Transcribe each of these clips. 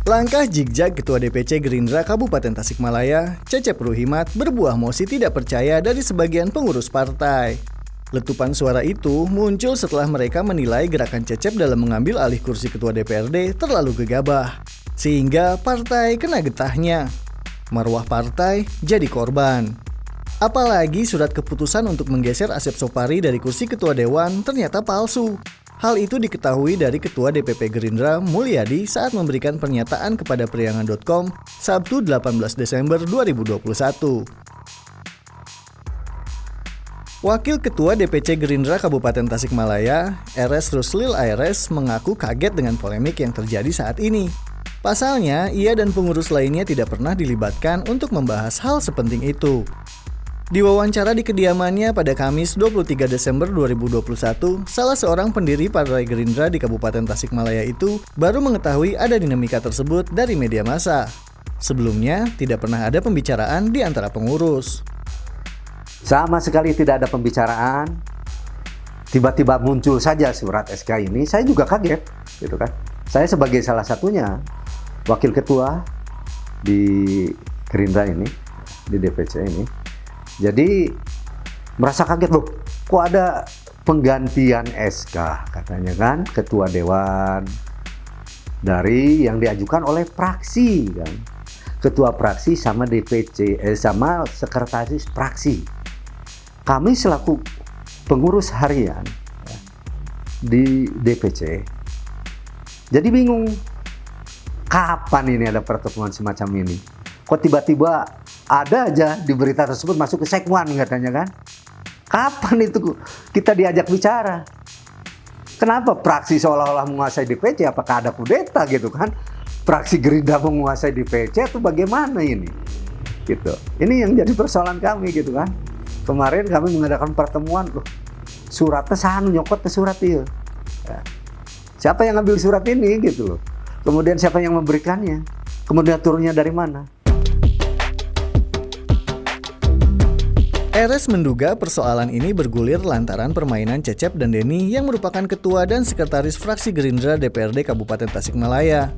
Langkah jigjag Ketua DPC Gerindra Kabupaten Tasikmalaya, Cecep Ruhimat, berbuah mosi tidak percaya dari sebagian pengurus partai. Letupan suara itu muncul setelah mereka menilai gerakan Cecep dalam mengambil alih kursi Ketua DPRD terlalu gegabah, sehingga partai kena getahnya. Marwah partai jadi korban. Apalagi surat keputusan untuk menggeser Asep Sopari dari kursi Ketua Dewan ternyata palsu. Hal itu diketahui dari Ketua DPP Gerindra Mulyadi saat memberikan pernyataan kepada Priangan.com Sabtu 18 Desember 2021. Wakil Ketua DPC Gerindra Kabupaten Tasikmalaya, RS Ruslil ARS, mengaku kaget dengan polemik yang terjadi saat ini. Pasalnya, ia dan pengurus lainnya tidak pernah dilibatkan untuk membahas hal sepenting itu. Di wawancara di kediamannya pada Kamis 23 Desember 2021, salah seorang pendiri Partai Gerindra di Kabupaten Tasikmalaya itu baru mengetahui ada dinamika tersebut dari media massa. Sebelumnya, tidak pernah ada pembicaraan di antara pengurus. Sama sekali tidak ada pembicaraan. Tiba-tiba muncul saja surat SK ini, saya juga kaget, gitu kan. Saya sebagai salah satunya wakil ketua di Gerindra ini, di DPC ini. Jadi merasa kaget, loh, kok ada penggantian SK katanya kan, ketua dewan dari yang diajukan oleh fraksi kan, ketua fraksi sama DPC sama sekretaris fraksi. Kami selaku pengurus harian ya, di DPC jadi bingung, kapan ini ada pertemuan semacam ini? Kok tiba-tiba ada aja di berita tersebut masuk ke sekwan katanya kan? Kapan itu kita diajak bicara? Kenapa fraksi seolah-olah menguasai DPC? Apakah ada kudeta gitu kan? Fraksi Gerindra menguasai DPC atau bagaimana ini? Gitu. Ini yang jadi persoalan kami gitu kan. Kemarin kami mengadakan pertemuan, loh, suratnya sanu nyokot ke surat itu. Ya. Siapa yang ngambil surat ini gitu loh? Kemudian siapa yang memberikannya? Kemudian turunnya dari mana? RS menduga persoalan ini bergulir lantaran permainan Cecep dan Denny yang merupakan ketua dan sekretaris fraksi Gerindra DPRD Kabupaten Tasikmalaya.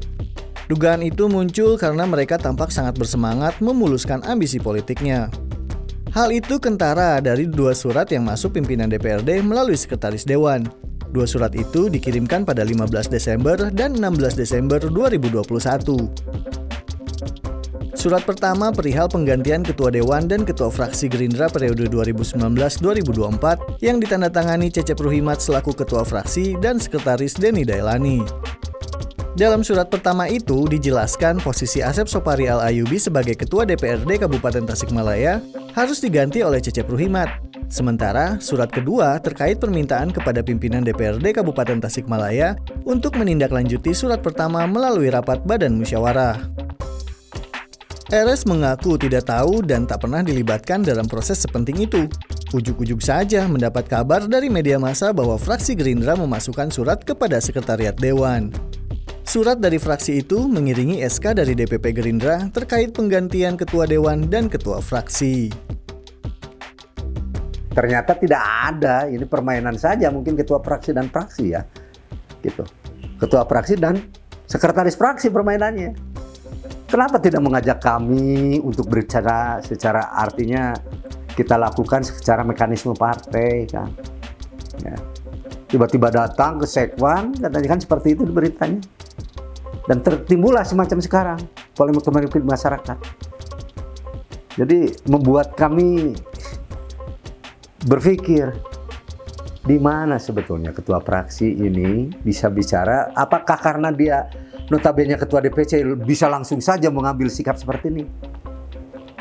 Dugaan itu muncul karena mereka tampak sangat bersemangat memuluskan ambisi politiknya. Hal itu kentara dari dua surat yang masuk pimpinan DPRD melalui sekretaris dewan. Dua surat itu dikirimkan pada 15 Desember dan 16 Desember 2021. Surat pertama perihal penggantian Ketua Dewan dan Ketua Fraksi Gerindra periode 2019-2024 yang ditandatangani Cecep Ruhimat selaku Ketua Fraksi dan Sekretaris Denny Dailani. Dalam surat pertama itu dijelaskan posisi Asep Sopari Al-Ayubi sebagai Ketua DPRD Kabupaten Tasikmalaya harus diganti oleh Cecep Ruhimat. Sementara surat kedua terkait permintaan kepada pimpinan DPRD Kabupaten Tasikmalaya untuk menindaklanjuti surat pertama melalui rapat Badan Musyawarah. RS mengaku tidak tahu dan tak pernah dilibatkan dalam proses sepenting itu. Ujuk-ujuk saja mendapat kabar dari media massa bahwa fraksi Gerindra memasukkan surat kepada Sekretariat Dewan. Surat dari fraksi itu mengiringi SK dari DPP Gerindra terkait penggantian Ketua Dewan dan Ketua Fraksi. Ternyata tidak ada, ini permainan saja mungkin ketua fraksi dan fraksi ya. Gitu. Ketua fraksi dan sekretaris fraksi permainannya. Kenapa tidak mengajak kami untuk berbicara secara artinya kita lakukan secara mekanisme partai kan? Ya. Tiba-tiba datang ke sekwan, katanya kan seperti itu beritanya. Dan tertimbullah semacam sekarang polemik-polemik masyarakat. Jadi membuat kami berpikir di mana sebetulnya ketua fraksi ini bisa bicara, apakah karena dia notabene ketua DPC bisa langsung saja mengambil sikap seperti ini.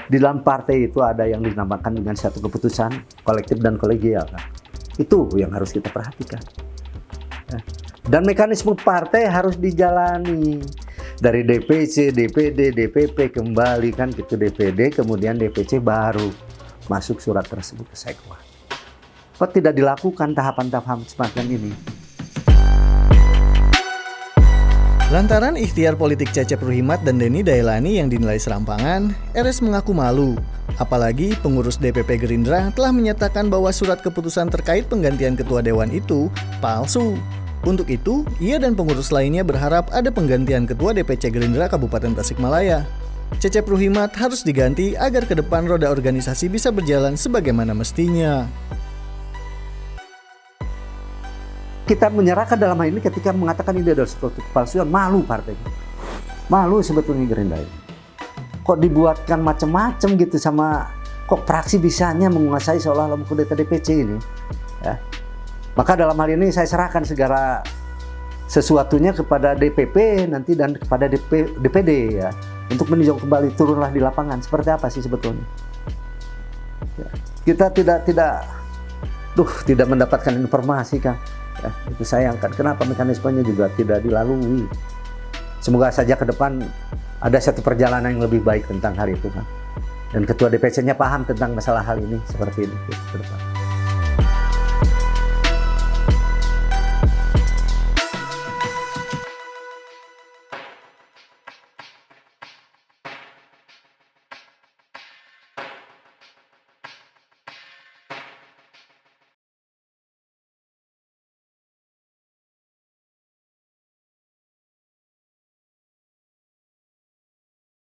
Di dalam partai itu ada yang dinamakan dengan satu keputusan kolektif dan kolegial. Itu yang harus kita perhatikan. Dan mekanisme partai harus dijalani dari DPC, DPD, DPP kembali kan ke DPD, kemudian DPC baru masuk surat tersebut ke sekwan. Kok tidak dilakukan tahapan-tahapan semacam ini? Lantaran ikhtiar politik Cecep Ruhimat dan Denny Dailani yang dinilai serampangan, RS mengaku malu. Apalagi pengurus DPP Gerindra telah menyatakan bahwa surat keputusan terkait penggantian Ketua Dewan itu palsu. Untuk itu, ia dan pengurus lainnya berharap ada penggantian Ketua DPC Gerindra Kabupaten Tasikmalaya. Cecep Ruhimat harus diganti agar ke depan roda organisasi bisa berjalan sebagaimana mestinya. Kita menyerahkan dalam hal ini ketika mengatakan ini adalah suatu kepalsuan, malu partai. Malu sebetulnya Gerindra. Kok dibuatkan macam-macam gitu sama, kok fraksi bisanya menguasai seolah-olah mengkudeta DPC ini. Ya. Maka dalam hal ini saya serahkan segala sesuatunya kepada DPP nanti dan kepada DPD ya, untuk meninjau kembali, turunlah di lapangan seperti apa sih sebetulnya. Ya. Kita tidak mendapatkan informasi kan. Ya, itu sayangkan. Kenapa mekanismenya juga tidak dilalui. Semoga saja ke depan ada satu perjalanan yang lebih baik tentang hal itu kan. Dan ketua DPC-nya paham tentang masalah hal ini seperti ini ke depan.